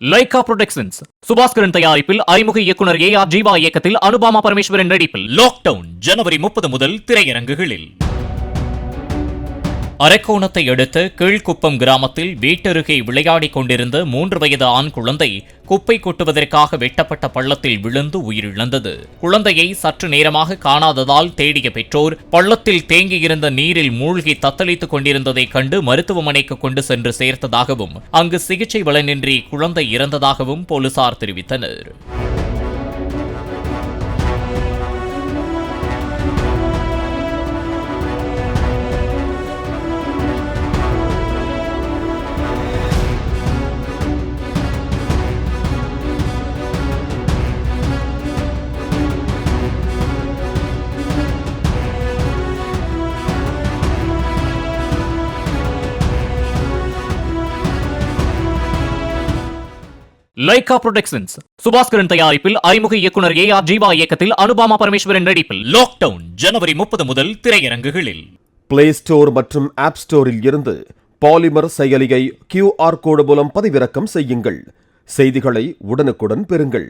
Lyca productions Subaskaran தயாரிப்பில் அறிமுக இயக்குனர் AR ஜீவா இயக்கத்தில் அனுபாமா பரமேஸ்வரன் நடிப்பில் லாக்டவுன் ஜனவரி 30 முதல் திரையரங்குகளில். அரக்கோணத்தை அடுத்த கீழ்குப்பம் கிராமத்தில் வீட்டருகே விளையாடிக் கொண்டிருந்த 3 வயது ஆண் குழந்தை குப்பை கொட்டுவதற்காக வெட்டப்பட்ட பள்ளத்தில் விழுந்து உயிரிழந்தது. குழந்தையை சற்று நேரமாக காணாததால் தேடிய பெற்றோர் பள்ளத்தில் தேங்கியிருந்த நீரில் மூழ்கி தத்தளித்துக் கொண்டிருந்ததைக் கண்டு மருத்துவமனைக்கு கொண்டு சென்று சேர்த்ததாகவும் அங்கு சிகிச்சை பலனின்றி குழந்தை இறந்ததாகவும் போலீசார் தெரிவித்தனர். லைகா புரொடக்ஷன்ஸ் சுபாஸ்கரன் தயாரிப்பில் அறிமுக இயக்குனர் AR ஜீவா இயக்கத்தில் அனுபாமா பரமேஸ்வரன் நடிப்பில் லாக்டவுன் ஜனவரி 30 முதல் திரையரங்குகளில். பிளே ஸ்டோர் மற்றும் ஆப் ஸ்டோரில் இருந்து பாலிமர் செயலியை QR கோடு மூலம் பதிவிறக்கம் செய்யுங்கள். செய்திகளை உடனுக்குடன் பெறுங்கள்.